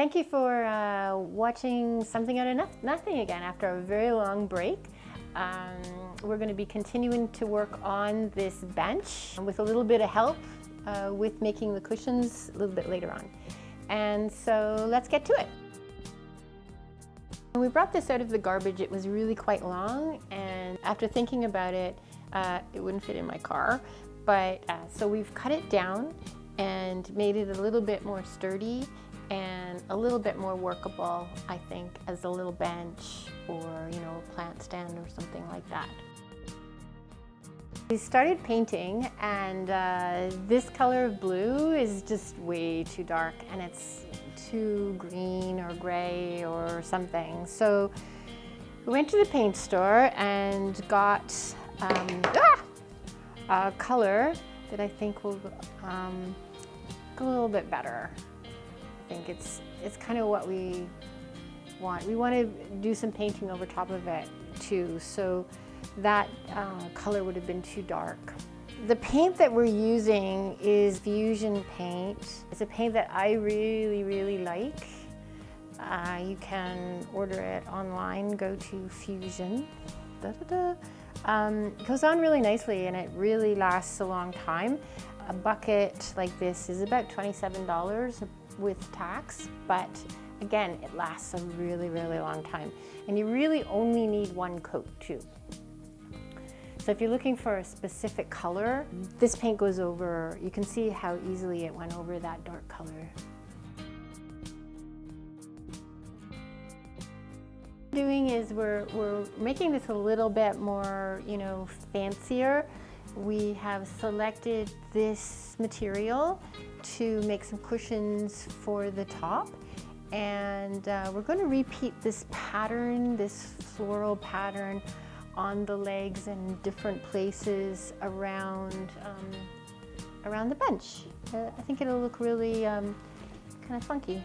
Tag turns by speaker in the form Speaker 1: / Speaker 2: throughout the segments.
Speaker 1: Thank you for watching Something Out of Nothing again after a very long break. We're going to be continuing to work on this bench with a little bit of help with making the cushions a little bit later on. And so let's get to it. When we brought this out of the garbage, it was really quite long, and after thinking about it, it wouldn't fit in my car. But so we've cut it down and made it a little bit more sturdy and a little bit more workable, I think, as a little bench or, you know, a plant stand or something like that. We started painting, and this color of blue is just way too dark, and it's too green or gray or something. So we went to the paint store and got a color that I think will go a little bit better. I think it's kind of what we want. We want to do some painting over top of it too, so that color would have been too dark. The paint that we're using is Fusion paint. It's a paint that I really like. You can order it online, go to Fusion. It goes on really nicely and it really lasts a long time. A bucket like this is about $27 with tax, but again, it lasts a really long time. And you really only need one coat too. So if you're looking for a specific color, this paint goes over, you can see how easily it went over that dark color. What we're doing is we're making this a little bit more, you know, fancier. We have selected this material to make some cushions for the top, and we're going to repeat this pattern, this floral pattern, on the legs and different places around the bench. I think it'll look really kind of funky.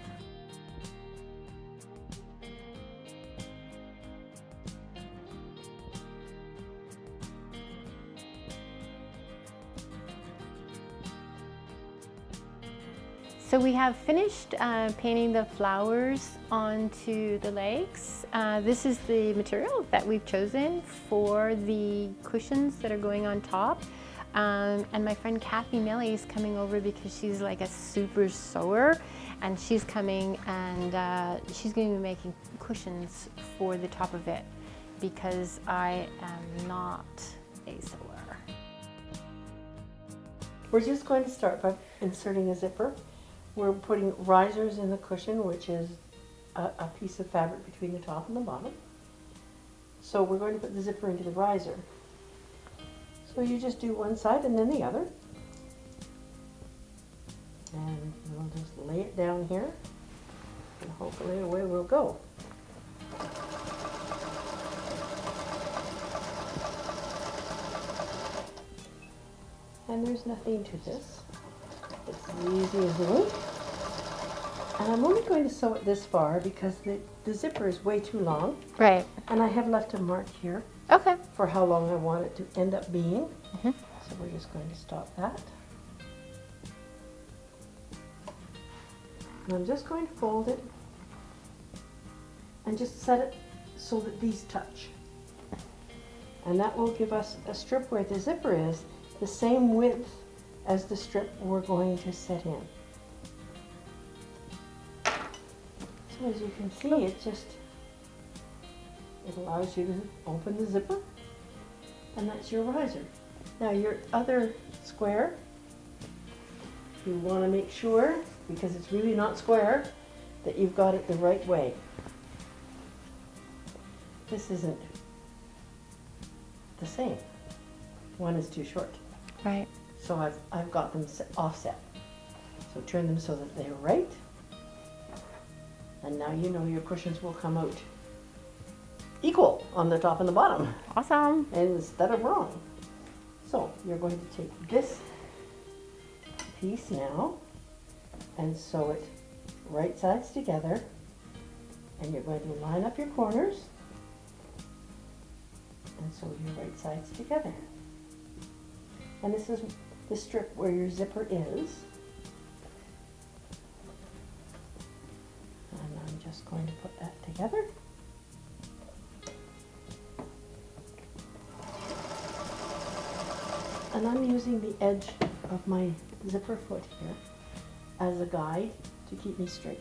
Speaker 1: So we have finished painting the flowers onto the legs. This is the material that we've chosen for the cushions that are going on top. And my friend Kathy Melly is coming over because she's like a super sewer, and she's coming and she's going to be making cushions for the top of it because I am not a sewer.
Speaker 2: We're just going to start by inserting a zipper. We're putting risers in the cushion, which is a piece of fabric between the top and the bottom. So we're going to put the zipper into the riser. So you just do one side and then the other. And we'll just lay it down here, and hopefully away we'll go. And there's nothing to this. It's as easy as new. And I'm only going to sew it this far because the zipper is way too long.
Speaker 1: Right.
Speaker 2: And I have left a mark here.
Speaker 1: Okay.
Speaker 2: For how long I want it to end up being. So we're just going to stop that. And I'm just going to fold it and just set it so that these touch. And that will give us a strip where the zipper is the same width as the strip we're going to set in. So as you can see, it allows you to open the zipper, and that's your riser. Now your other square, you want to make sure, because it's really not square, that you've got it the right way. This isn't the same. One is too short.
Speaker 1: Right.
Speaker 2: So I've got them offset. So turn them so that they're right. And now you know your cushions will come out equal on the top and the bottom.
Speaker 1: Awesome.
Speaker 2: Instead of wrong. So you're going to take this piece now and sew it right sides together. And you're going to line up your corners and sew your right sides together. And this is the strip where your zipper is. just going to put that together. And I'm using the edge of my zipper foot here as a guide to keep me straight.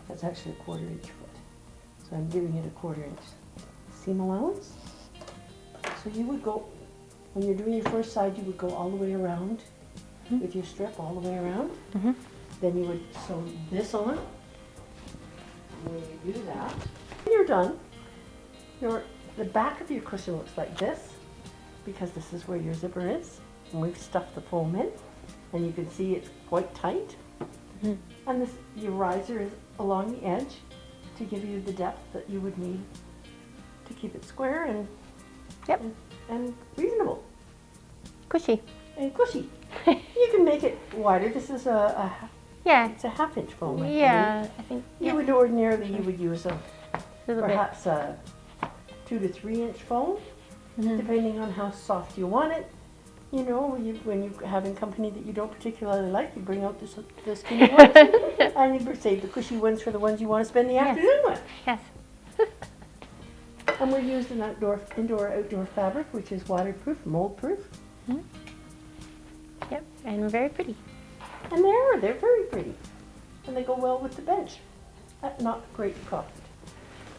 Speaker 2: That's actually a 1/4 inch foot. So I'm giving it a 1/4 inch seam allowance. So you would go, when you're doing your first side, you would go all the way around with your strip all the way around. Then you would sew this on. And when you do that, when you're done, the back of your cushion looks like this, because this is where your zipper is. And we've stuffed the foam in, and you can see it's quite tight. And your riser is along the edge to give you the depth that you would need to keep it square and and reasonable.
Speaker 1: Cushy.
Speaker 2: And cushy. You can make it wider. This is it's a 1/2 inch foam.
Speaker 1: Yeah, I think
Speaker 2: You would ordinarily use a
Speaker 1: little
Speaker 2: perhaps a 2 to 3 inch foam, depending on how soft you want it. You know, when you're having company that you don't particularly like, you bring out the skinny ones, and you save the cushy ones for the ones you want to spend the afternoon with.
Speaker 1: Yes.
Speaker 2: And we used an indoor-outdoor fabric, which is waterproof, mold-proof.
Speaker 1: Yep, and very pretty.
Speaker 2: And they're very pretty. And they go well with the bench at not great cost.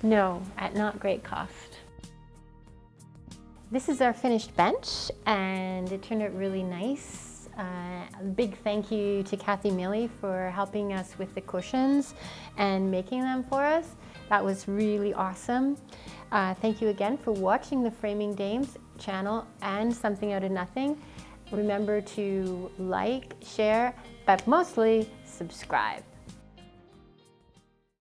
Speaker 1: No, at not great cost. This is our finished bench, and it turned out really nice. A big thank you to Kathy Milley for helping us with the cushions and making them for us. That was really awesome. Thank you again for watching the Framing Dames channel and Something Out of Nothing. Remember to like, share, but mostly subscribe.